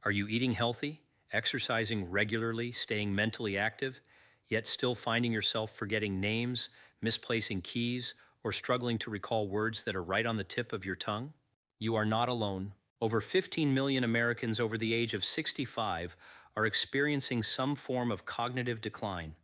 Are you eating healthy, exercising regularly, staying mentally active, yet still finding yourself forgetting names, misplacing keys, or struggling to recall words that are right on the tip of your tongue? You are not alone. Over 15 million Americans over the age of 65 are experiencing some form of cognitive decline,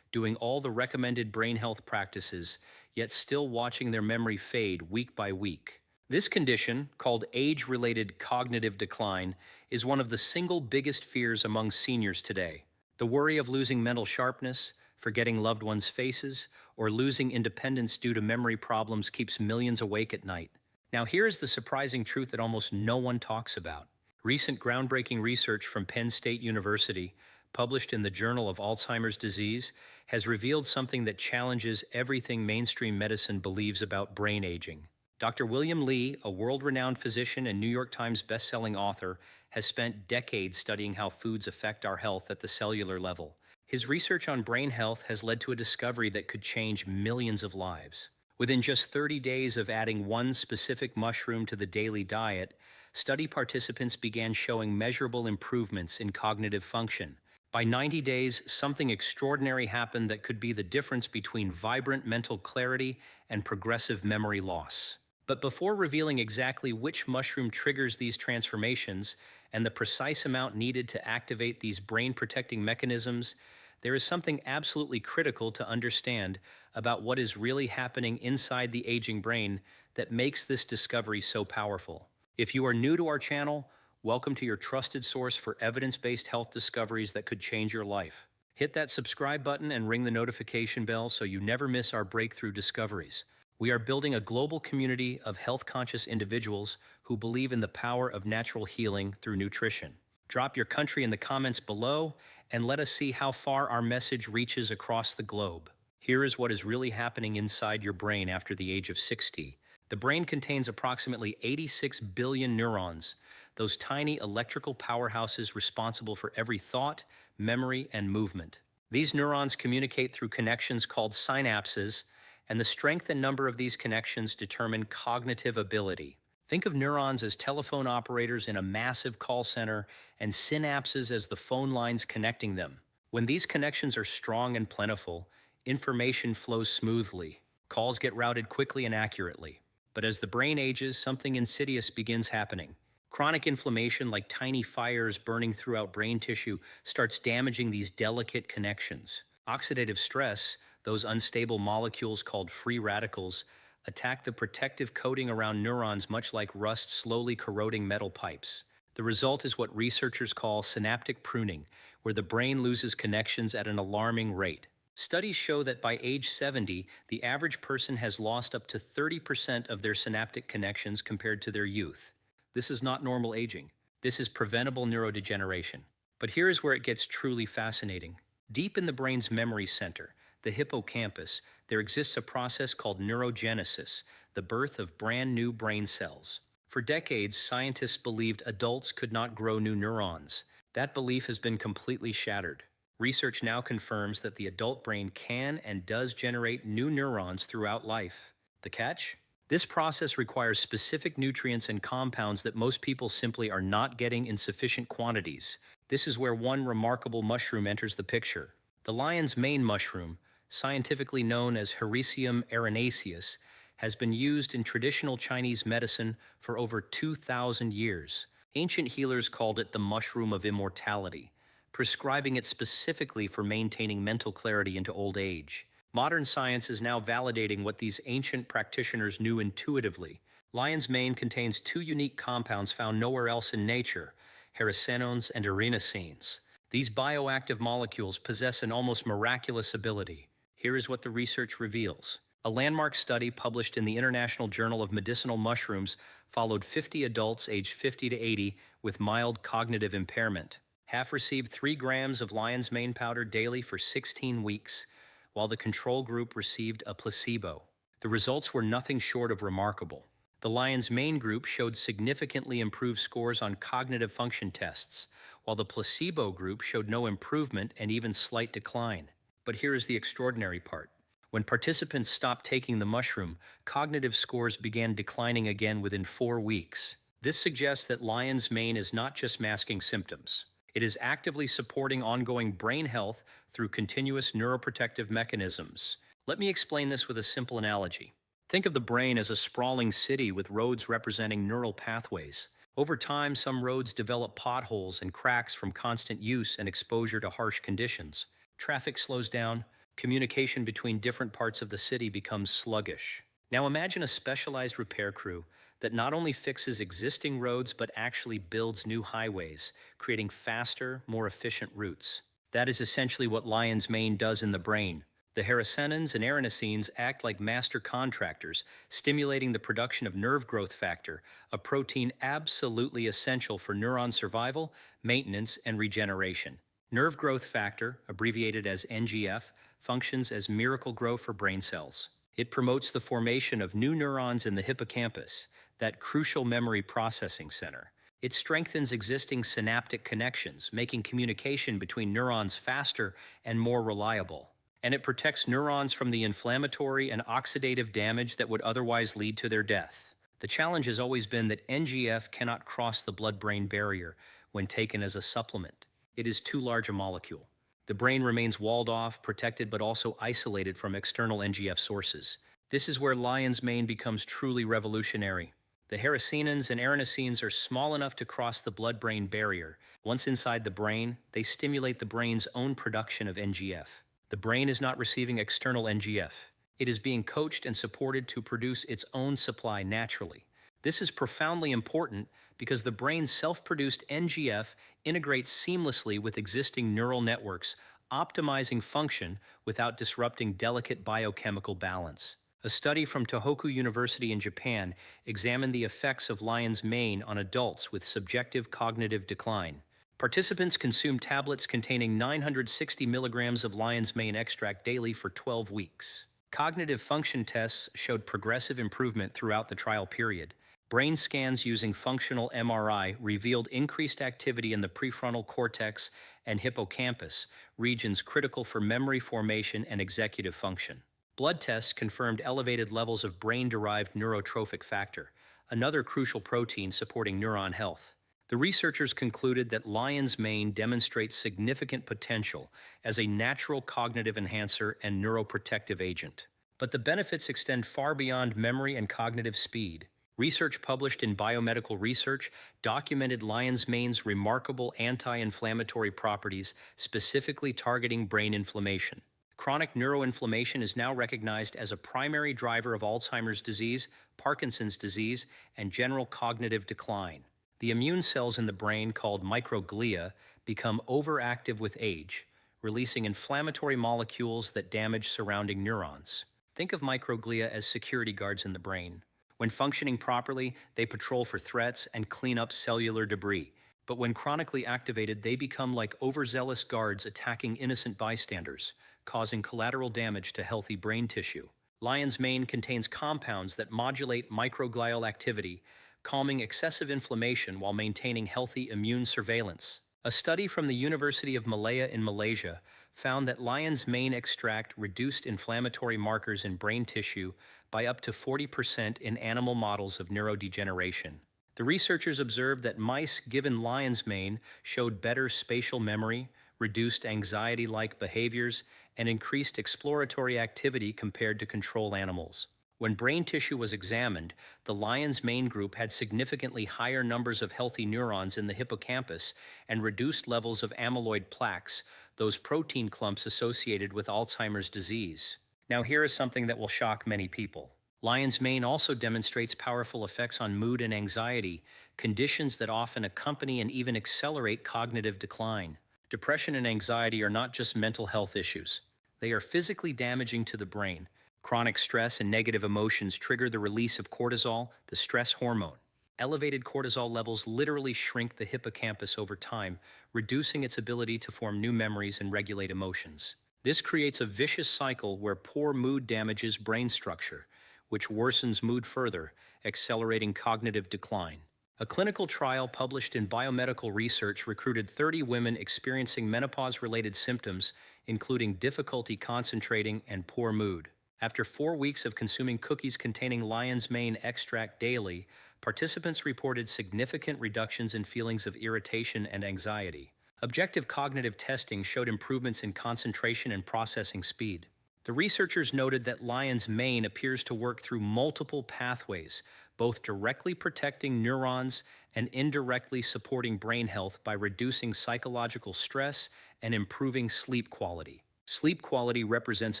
doing all the recommended brain health practices, yet still watching their memory fade week by week. This condition, called age-related cognitive decline, is one of the single biggest fears among seniors today. The worry of losing mental sharpness, forgetting loved ones' faces, or losing independence due to memory problems keeps millions awake at night. Now here's the surprising truth that almost no one talks about. Recent groundbreaking research from Penn State University, published in the Journal of Alzheimer's Disease, has revealed something that challenges everything mainstream medicine believes about brain aging. Dr. William Li, a world-renowned physician and New York Times best-selling author, has spent decades studying how foods affect our health at the cellular level. His research on brain health has led to a discovery that could change millions of lives. Within just 30 days of adding one specific mushroom to the daily diet, study participants began showing measurable improvements in cognitive function. By 90 days, something extraordinary happened that could be the difference between vibrant mental clarity and progressive memory loss. But before revealing exactly which mushroom triggers these transformations and the precise amount needed to activate these brain-protecting mechanisms, there is something absolutely critical to understand about what is really happening inside the aging brain that makes this discovery so powerful. If you are new to our channel, welcome to your trusted source for evidence-based health discoveries that could change your life. Hit that subscribe button and ring the notification bell so you never miss our breakthrough discoveries. We are building a global community of health-conscious individuals who believe in the power of natural healing through nutrition. Drop your country in the comments below and let us see how far our message reaches across the globe. Here is what is really happening inside your brain after the age of 60. The brain contains approximately 86 billion neurons, those tiny electrical powerhouses responsible for every thought, memory, and movement. These neurons communicate through connections called synapses, and the strength and number of these connections determine cognitive ability. Think of neurons as telephone operators in a massive call center and synapses as the phone lines connecting them. When these connections are strong and plentiful, information flows smoothly. Calls get routed quickly and accurately. But as the brain ages, something insidious begins happening. Chronic inflammation, like tiny fires burning throughout brain tissue, starts damaging these delicate connections. Oxidative stress, those unstable molecules called free radicals, attack the protective coating around neurons much like rust slowly corroding metal pipes. The result is what researchers call synaptic pruning, where the brain loses connections at an alarming rate. Studies show that by age 70, the average person has lost up to 30% of their synaptic connections compared to their youth. This is not normal aging. This is preventable neurodegeneration. But here is where it gets truly fascinating. Deep in the brain's memory center, the hippocampus, there exists a process called neurogenesis, the birth of brand new brain cells. For decades, scientists believed adults could not grow new neurons. That belief has been completely shattered. Research now confirms that the adult brain can and does generate new neurons throughout life. The catch? This process requires specific nutrients and compounds that most people simply are not getting in sufficient quantities. This is where one remarkable mushroom enters the picture. The lion's mane mushroom, scientifically known as Hericium erinacines, has been used in traditional Chinese medicine for over 2,000 years. Ancient healers called it the mushroom of immortality, prescribing it specifically for maintaining mental clarity into old age. Modern science is now validating what these ancient practitioners knew intuitively. Lion's mane contains two unique compounds found nowhere else in nature, hericenones and erinacines. These bioactive molecules possess an almost miraculous ability. Here is what the research reveals. A landmark study published in the International Journal of Medicinal Mushrooms followed 50 adults aged 50 to 80 with mild cognitive impairment. Half received 3 grams of lion's mane powder daily for 16 weeks, while the control group received a placebo. The results were nothing short of remarkable. The lion's mane group showed significantly improved scores on cognitive function tests, while the placebo group showed no improvement and even slight decline. But here is the extraordinary part. When participants stopped taking the mushroom, cognitive scores began declining again within 4 weeks. This suggests that lion's mane is not just masking symptoms. It is actively supporting ongoing brain health through continuous neuroprotective mechanisms. Let me explain this with a simple analogy. Think of the brain as a sprawling city with roads representing neural pathways. Over time, some roads develop potholes and cracks from constant use and exposure to harsh conditions. Traffic slows down, communication between different parts of the city becomes sluggish. Now imagine a specialized repair crew that not only fixes existing roads but actually builds new highways, creating faster, more efficient routes. That is essentially what lion's mane does in the brain. The hericenones and erinacines act like master contractors, stimulating the production of nerve growth factor, a protein absolutely essential for neuron survival, maintenance, and regeneration. Nerve growth factor, abbreviated as NGF, functions as miracle grow for brain cells. It promotes the formation of new neurons in the hippocampus, that crucial memory processing center. It strengthens existing synaptic connections, making communication between neurons faster and more reliable. And it protects neurons from the inflammatory and oxidative damage that would otherwise lead to their death. The challenge has always been that NGF cannot cross the blood-brain barrier when taken as a supplement. It is too large a molecule. The brain remains walled off, protected, but also isolated from external NGF sources. This is where lion's mane becomes truly revolutionary. The hericenones and erinacines are small enough to cross the blood-brain barrier. Once inside the brain, they stimulate the brain's own production of NGF. The brain is not receiving external NGF. It is being coached and supported to produce its own supply naturally. This is profoundly important because the brain's self-produced NGF integrates seamlessly with existing neural networks, optimizing function without disrupting delicate biochemical balance. A study from Tohoku University in Japan examined the effects of lion's mane on adults with subjective cognitive decline. Participants consumed tablets containing 960 milligrams of lion's mane extract daily for 12 weeks. Cognitive function tests showed progressive improvement throughout the trial period. Brain scans using functional MRI revealed increased activity in the prefrontal cortex and hippocampus, regions critical for memory formation and executive function. Blood tests confirmed elevated levels of brain-derived neurotrophic factor, another crucial protein supporting neuron health. The researchers concluded that lion's mane demonstrates significant potential as a natural cognitive enhancer and neuroprotective agent. But the benefits extend far beyond memory and cognitive speed. Research published in Biomedical Research documented lion's mane's remarkable anti-inflammatory properties, specifically targeting brain inflammation. Chronic neuroinflammation is now recognized as a primary driver of Alzheimer's disease, Parkinson's disease, and general cognitive decline. The immune cells in the brain, called microglia, become overactive with age, releasing inflammatory molecules that damage surrounding neurons. Think of microglia as security guards in the brain. When functioning properly, they patrol for threats and clean up cellular debris. But when chronically activated, they become like overzealous guards attacking innocent bystanders, causing collateral damage to healthy brain tissue. Lion's mane contains compounds that modulate microglial activity, calming excessive inflammation while maintaining healthy immune surveillance. A study from the University of Malaya in Malaysia found that lion's mane extract reduced inflammatory markers in brain tissue by up to 40% in animal models of neurodegeneration. The researchers observed that mice given lion's mane showed better spatial memory, reduced anxiety-like behaviors, and increased exploratory activity compared to control animals. When brain tissue was examined, the lion's mane group had significantly higher numbers of healthy neurons in the hippocampus and reduced levels of amyloid plaques, those protein clumps associated with Alzheimer's disease. Now here is something that will shock many people. Lion's mane also demonstrates powerful effects on mood and anxiety, conditions that often accompany and even accelerate cognitive decline. Depression and anxiety are not just mental health issues. They are physically damaging to the brain. Chronic stress and negative emotions trigger the release of cortisol, the stress hormone. Elevated cortisol levels literally shrink the hippocampus over time, reducing its ability to form new memories and regulate emotions. This creates a vicious cycle where poor mood damages brain structure, which worsens mood further, accelerating cognitive decline. A clinical trial published in Biomedical Research recruited 30 women experiencing menopause-related symptoms, including difficulty concentrating and poor mood. After 4 weeks of consuming cookies containing lion's mane extract daily, participants reported significant reductions in feelings of irritation and anxiety. Objective cognitive testing showed improvements in concentration and processing speed. The researchers noted that lion's mane appears to work through multiple pathways, both directly protecting neurons and indirectly supporting brain health by reducing psychological stress and improving sleep quality. Sleep quality represents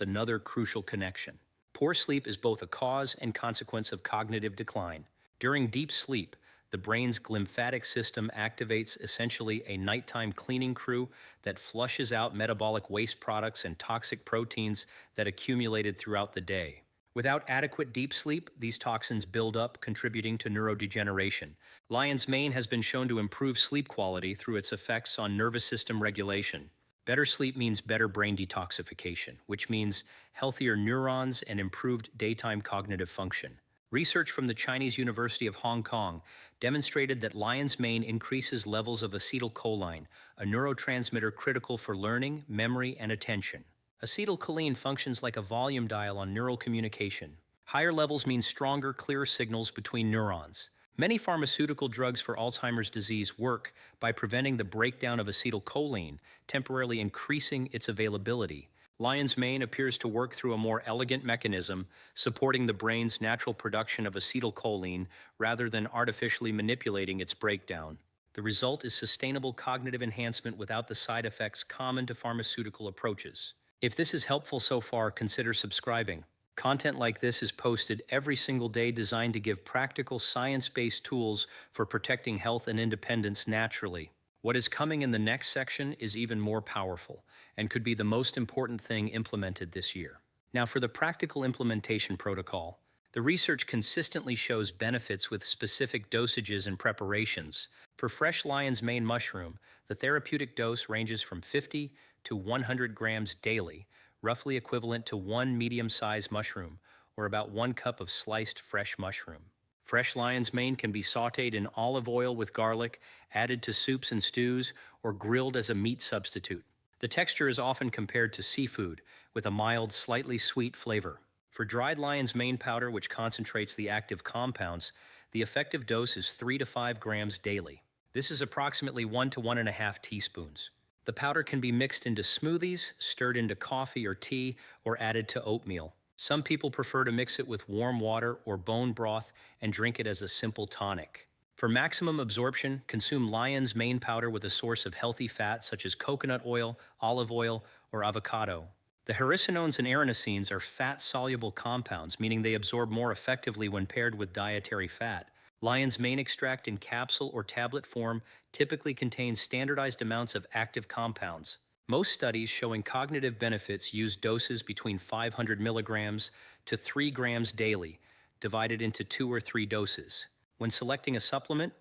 another crucial connection. Poor sleep is both a cause and consequence of cognitive decline. During deep sleep, the brain's glymphatic system activates essentially a nighttime cleaning crew that flushes out metabolic waste products and toxic proteins that accumulated throughout the day. Without adequate deep sleep, these toxins build up, contributing to neurodegeneration. Lion's mane has been shown to improve sleep quality through its effects on nervous system regulation. Better sleep means better brain detoxification, which means healthier neurons and improved daytime cognitive function. Research from the Chinese University of Hong Kong demonstrated that lion's mane increases levels of acetylcholine, a neurotransmitter critical for learning, memory, and attention. Acetylcholine functions like a volume dial on neural communication. Higher levels mean stronger, clearer signals between neurons. Many pharmaceutical drugs for Alzheimer's disease work by preventing the breakdown of acetylcholine, temporarily increasing its availability. Lion's mane appears to work through a more elegant mechanism, supporting the brain's natural production of acetylcholine rather than artificially manipulating its breakdown. The result is sustainable cognitive enhancement without the side effects common to pharmaceutical approaches. If this is helpful so far, consider subscribing. Content like this is posted every single day designed to give practical science-based tools for protecting health and independence naturally. What is coming in the next section is even more powerful and could be the most important thing implemented this year. Now, for the practical implementation protocol, the research consistently shows benefits with specific dosages and preparations. For fresh lion's mane mushroom, the therapeutic dose ranges from 50 to 100 grams daily, roughly equivalent to one medium-sized mushroom, or about 1 cup of sliced fresh mushroom. Fresh lion's mane can be sautéed in olive oil with garlic, added to soups and stews, or grilled as a meat substitute. The texture is often compared to seafood, with a mild, slightly sweet flavor. For dried lion's mane powder, which concentrates the active compounds, the effective dose is 3 to 5 grams daily. This is approximately 1 to 1.5 teaspoons. The powder can be mixed into smoothies, stirred into coffee or tea, or added to oatmeal. Some people prefer to mix it with warm water or bone broth and drink it as a simple tonic. For maximum absorption, consume lion's mane powder with a source of healthy fat such as coconut oil, olive oil, or avocado. The hericenones and erinacines are fat-soluble compounds, meaning they absorb more effectively when paired with dietary fat. Lion's mane extract in capsule or tablet form typically contains standardized amounts of active compounds. Most studies showing cognitive benefits use doses between 500 milligrams to 3 grams daily, divided into 2 or 3 doses. When selecting a supplement,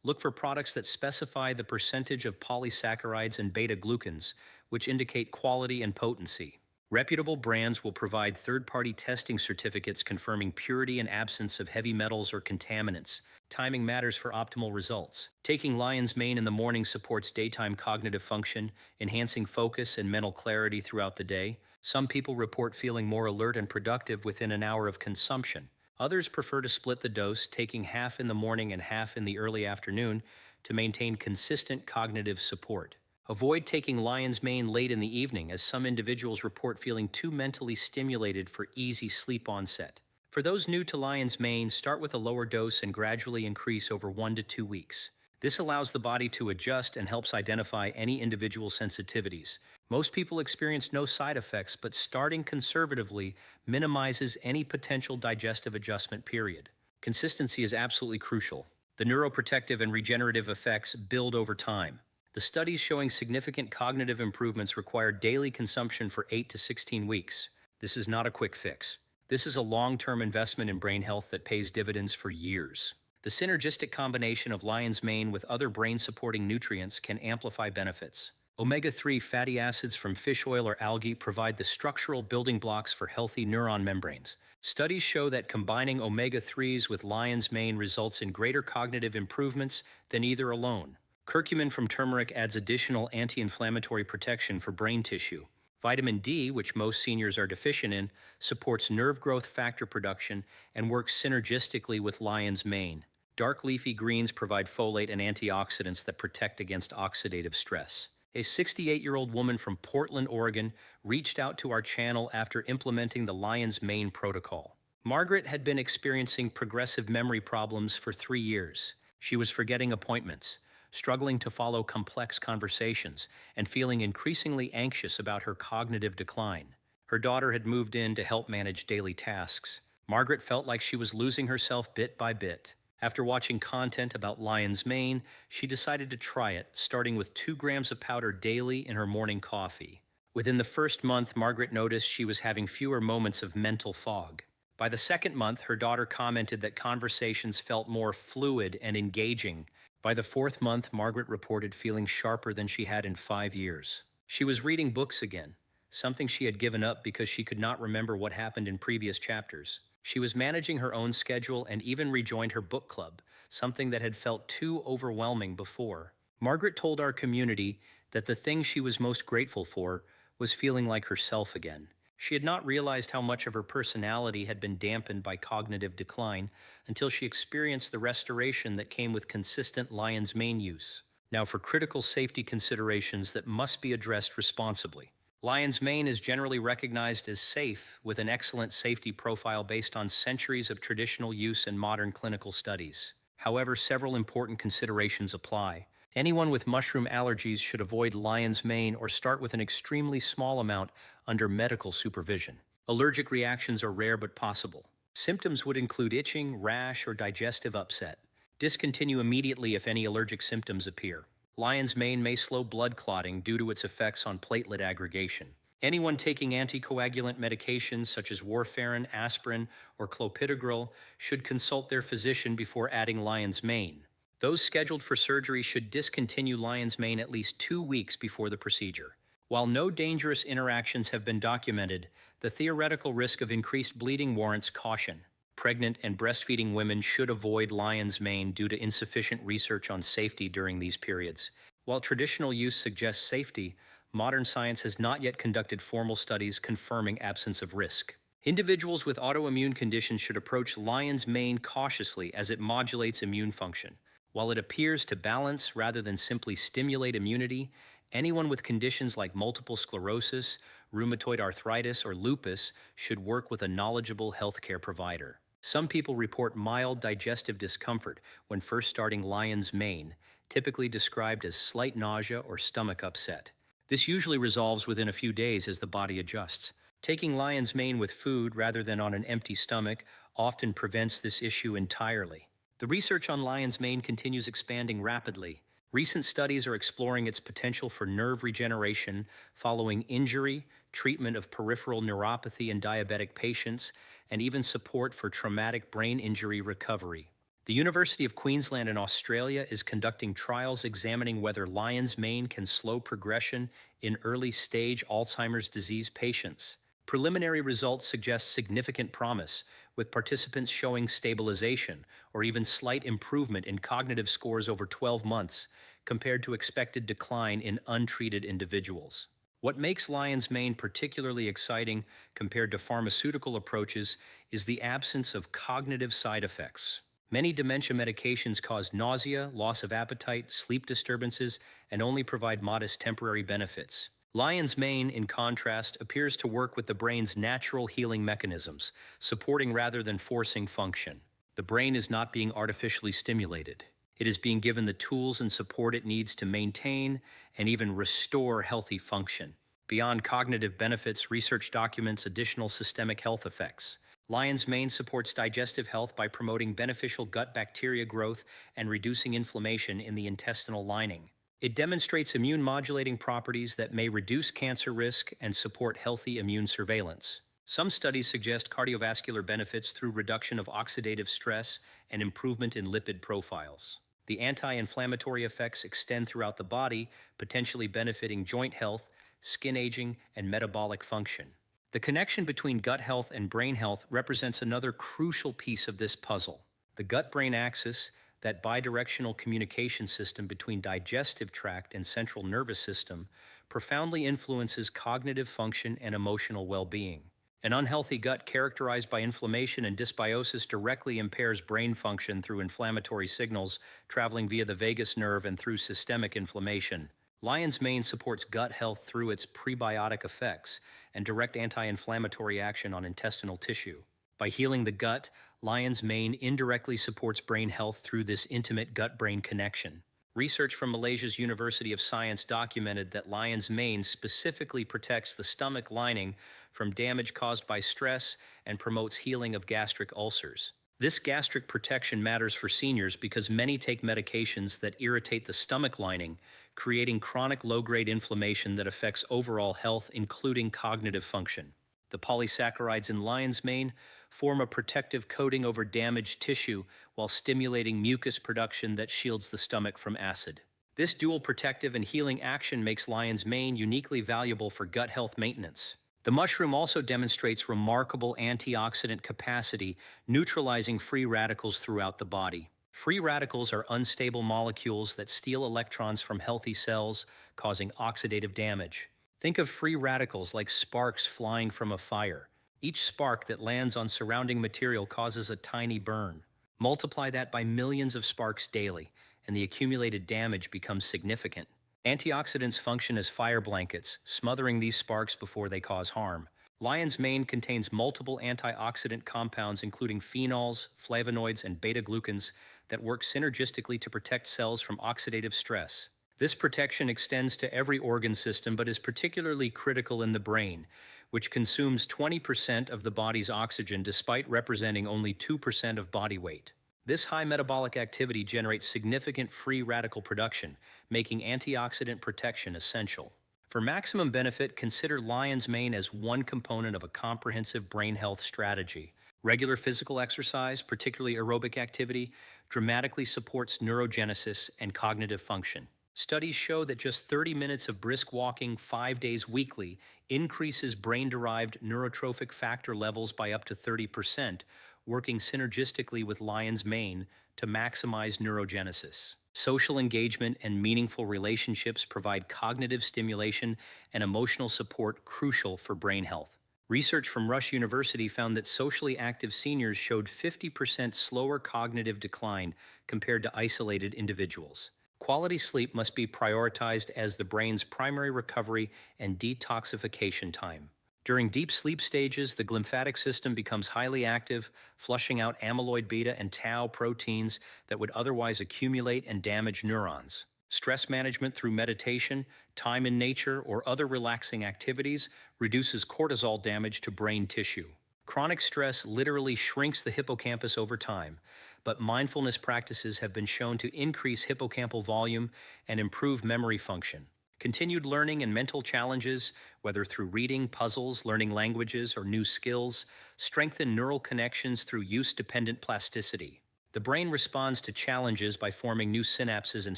look for products that specify the percentage of polysaccharides and beta-glucans, which indicate quality and potency. Reputable brands will provide third-party testing certificates confirming purity and absence of heavy metals or contaminants. Timing matters for optimal results. Taking lion's mane in the morning supports daytime cognitive function, enhancing focus and mental clarity throughout the day. Some people report feeling more alert and productive within an hour of consumption. Others prefer to split the dose, taking half in the morning and half in the early afternoon to maintain consistent cognitive support. Avoid taking lion's mane late in the evening, as some individuals report feeling too mentally stimulated for easy sleep onset. For those new to lion's mane, start with a lower dose and gradually increase over 1 to 2 weeks. This allows the body to adjust and helps identify any individual sensitivities. Most people experience no side effects, but starting conservatively minimizes any potential digestive adjustment period. Consistency is absolutely crucial. The neuroprotective and regenerative effects build over time. The studies showing significant cognitive improvements require daily consumption for 8 to 16 weeks. This is not a quick fix. This is a long-term investment in brain health that pays dividends for years. The synergistic combination of lion's mane with other brain-supporting nutrients can amplify benefits. Omega-3 fatty acids from fish oil or algae provide the structural building blocks for healthy neuron membranes. Studies show that combining omega-3s with lion's mane results in greater cognitive improvements than either alone. Curcumin from turmeric adds additional anti-inflammatory protection for brain tissue. Vitamin D, which most seniors are deficient in, supports nerve growth factor production and works synergistically with lion's mane. Dark leafy greens provide folate and antioxidants that protect against oxidative stress. A 68-year-old woman from Portland, Oregon, reached out to our channel after implementing the lion's mane protocol. Margaret had been experiencing progressive memory problems for 3 years. She was forgetting appointments, struggling to follow complex conversations, and feeling increasingly anxious about her cognitive decline. Her daughter had moved in to help manage daily tasks. Margaret felt like she was losing herself bit by bit. After watching content about lion's mane, she decided to try it, starting with 2 grams of powder daily in her morning coffee. Within the first month, Margaret noticed she was having fewer moments of mental fog. By the second month, her daughter commented that conversations felt more fluid and engaging. By the fourth month, Margaret reported feeling sharper than she had in 5 years. She was reading books again, something she had given up because she could not remember what happened in previous chapters. She was managing her own schedule and even rejoined her book club, something that had felt too overwhelming before. Margaret told our community that the thing she was most grateful for was feeling like herself again. She had not realized how much of her personality had been dampened by cognitive decline until she experienced the restoration that came with consistent lion's mane use. Now for critical safety considerations that must be addressed responsibly. Lion's mane is generally recognized as safe, with an excellent safety profile based on centuries of traditional use and modern clinical studies. However, several important considerations apply. Anyone with mushroom allergies should avoid lion's mane or start with an extremely small amount under medical supervision. Allergic reactions are rare but possible. Symptoms would include itching, rash, or digestive upset. Discontinue immediately if any allergic symptoms appear. Lion's mane may slow blood clotting due to its effects on platelet aggregation. Anyone taking anticoagulant medications such as warfarin, aspirin, or clopidogrel should consult their physician before adding lion's mane. Those scheduled for surgery should discontinue lion's mane at least 2 weeks before the procedure. While no dangerous interactions have been documented, the theoretical risk of increased bleeding warrants caution. Pregnant and breastfeeding women should avoid lion's mane due to insufficient research on safety during these periods. While traditional use suggests safety, modern science has not yet conducted formal studies confirming absence of risk. Individuals with autoimmune conditions should approach lion's mane cautiously as it modulates immune function. While it appears to balance rather than simply stimulate immunity, anyone with conditions like multiple sclerosis, rheumatoid arthritis, or lupus should work with a knowledgeable healthcare provider. Some people report mild digestive discomfort when first starting lion's mane, typically described as slight nausea or stomach upset. This usually resolves within a few days as the body adjusts. Taking lion's mane with food rather than on an empty stomach often prevents this issue entirely. The research on lion's mane continues expanding rapidly. Recent studies are exploring its potential for nerve regeneration following injury, treatment of peripheral neuropathy in diabetic patients, and even support for traumatic brain injury recovery. The University of Queensland in Australia is conducting trials examining whether lion's mane can slow progression in early-stage Alzheimer's disease patients. Preliminary results suggest significant promise, with participants showing stabilization or even slight improvement in cognitive scores over 12 months, compared to expected decline in untreated individuals. What makes lion's mane particularly exciting compared to pharmaceutical approaches is the absence of cognitive side effects. Many dementia medications cause nausea, loss of appetite, sleep disturbances, and only provide modest temporary benefits. Lion's mane, in contrast, appears to work with the brain's natural healing mechanisms, supporting rather than forcing function. The brain is not being artificially stimulated. It is being given the tools and support it needs to maintain and even restore healthy function. Beyond cognitive benefits, research documents additional systemic health effects. Lion's mane supports digestive health by promoting beneficial gut bacteria growth and reducing inflammation in the intestinal lining. It demonstrates immune-modulating properties that may reduce cancer risk and support healthy immune surveillance. Some studies suggest cardiovascular benefits through reduction of oxidative stress and improvement in lipid profiles. The anti-inflammatory effects extend throughout the body, potentially benefiting joint health, skin aging, and metabolic function. The connection between gut health and brain health represents another crucial piece of this puzzle. The gut-brain axis, that bidirectional communication system between digestive tract and central nervous system, profoundly influences cognitive function and emotional well-being. An unhealthy gut characterized by inflammation and dysbiosis directly impairs brain function through inflammatory signals traveling via the vagus nerve and through systemic inflammation. Lion's mane supports gut health through its prebiotic effects and direct anti-inflammatory action on intestinal tissue. By healing the gut, lion's mane indirectly supports brain health through this intimate gut-brain connection. Research from Malaysia's University of Science documented that lion's mane specifically protects the stomach lining from damage caused by stress and promotes healing of gastric ulcers. This gastric protection matters for seniors because many take medications that irritate the stomach lining, creating chronic low-grade inflammation that affects overall health, including cognitive function. The polysaccharides in lion's mane form a protective coating over damaged tissue while stimulating mucus production that shields the stomach from acid. This dual protective and healing action makes lion's mane uniquely valuable for gut health maintenance. The mushroom also demonstrates remarkable antioxidant capacity, neutralizing free radicals throughout the body. Free radicals are unstable molecules that steal electrons from healthy cells, causing oxidative damage. Think of free radicals like sparks flying from a fire. Each spark that lands on surrounding material causes a tiny burn. Multiply that by millions of sparks daily, and the accumulated damage becomes significant. Antioxidants function as fire blankets, smothering these sparks before they cause harm. Lion's mane contains multiple antioxidant compounds including phenols, flavonoids, and beta-glucans that work synergistically to protect cells from oxidative stress. This protection extends to every organ system but is particularly critical in the brain, which consumes 20% of the body's oxygen despite representing only 2% of body weight. This high metabolic activity generates significant free radical production, making antioxidant protection essential. For maximum benefit, consider lion's mane as one component of a comprehensive brain health strategy. Regular physical exercise, particularly aerobic activity, dramatically supports neurogenesis and cognitive function. Studies show that just 30 minutes of brisk walking 5 days weekly increases brain-derived neurotrophic factor levels by up to 30%, working synergistically with lion's mane to maximize neurogenesis. Social engagement and meaningful relationships provide cognitive stimulation and emotional support crucial for brain health. Research from Rush University found that socially active seniors showed 50% slower cognitive decline compared to isolated individuals. Quality sleep must be prioritized as the brain's primary recovery and detoxification time. During deep sleep stages, the glymphatic system becomes highly active, flushing out amyloid beta and tau proteins that would otherwise accumulate and damage neurons. Stress management through meditation, time in nature, or other relaxing activities reduces cortisol damage to brain tissue. Chronic stress literally shrinks the hippocampus over time, but mindfulness practices have been shown to increase hippocampal volume and improve memory function. Continued learning and mental challenges, whether through reading, puzzles, learning languages, or new skills, strengthen neural connections through use-dependent plasticity. The brain responds to challenges by forming new synapses and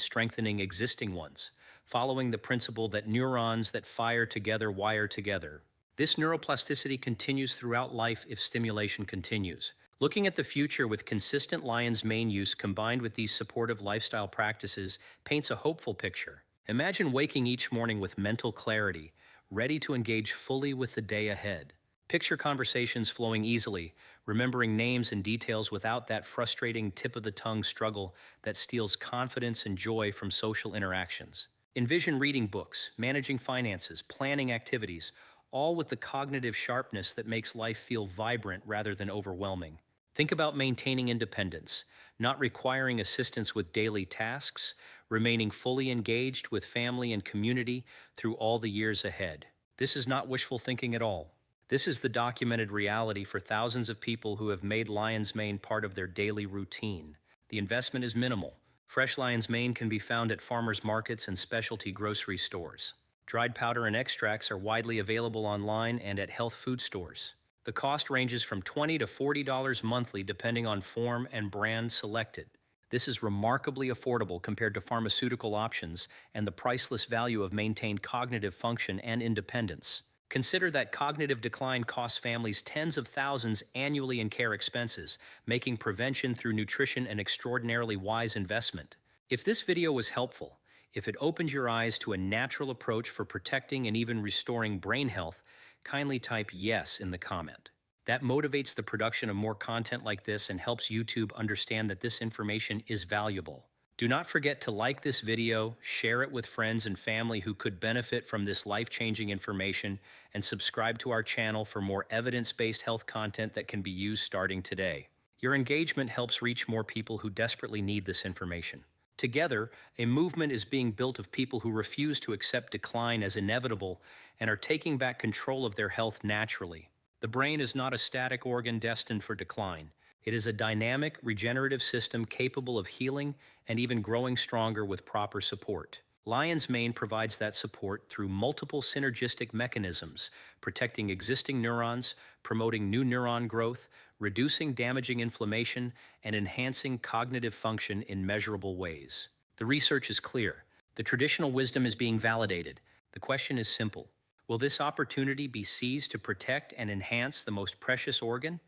strengthening existing ones, following the principle that neurons that fire together wire together. This neuroplasticity continues throughout life if stimulation continues. Looking at the future with consistent lion's mane use combined with these supportive lifestyle practices paints a hopeful picture. Imagine waking each morning with mental clarity, ready to engage fully with the day ahead. Picture conversations flowing easily, remembering names and details without that frustrating tip-of-the-tongue struggle that steals confidence and joy from social interactions. Envision reading books, managing finances, planning activities, all with the cognitive sharpness that makes life feel vibrant rather than overwhelming. Think about maintaining independence, not requiring assistance with daily tasks, remaining fully engaged with family and community through all the years ahead. This is not wishful thinking at all. This is the documented reality for thousands of people who have made lion's mane part of their daily routine. The investment is minimal. Fresh lion's mane can be found at farmers markets and specialty grocery stores. Dried powder and extracts are widely available online and at health food stores. The cost ranges from $20 to $40 monthly depending on form and brand selected. This is remarkably affordable compared to pharmaceutical options and the priceless value of maintained cognitive function and independence. Consider that cognitive decline costs families tens of thousands annually in care expenses, making prevention through nutrition an extraordinarily wise investment. If this video was helpful, if it opened your eyes to a natural approach for protecting and even restoring brain health, kindly type yes in the comment. That motivates the production of more content like this and helps YouTube understand that this information is valuable. Do not forget to like this video, share it with friends and family who could benefit from this life-changing information, and subscribe to our channel for more evidence-based health content that can be used starting today. Your engagement helps reach more people who desperately need this information. Together, a movement is being built of people who refuse to accept decline as inevitable and are taking back control of their health naturally. The brain is not a static organ destined for decline. It is a dynamic, regenerative system capable of healing and even growing stronger with proper support. Lion's mane provides that support through multiple synergistic mechanisms, protecting existing neurons, promoting new neuron growth, reducing damaging inflammation, and enhancing cognitive function in measurable ways. The research is clear. The traditional wisdom is being validated. The question is simple. Will this opportunity be seized to protect and enhance the most precious organ?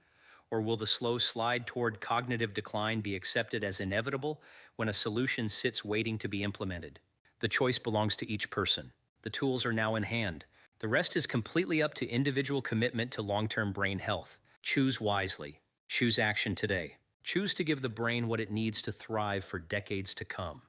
Or will the slow slide toward cognitive decline be accepted as inevitable when a solution sits waiting to be implemented? The choice belongs to each person. The tools are now in hand. The rest is completely up to individual commitment to long-term brain health. Choose wisely. Choose action today. Choose to give the brain what it needs to thrive for decades to come.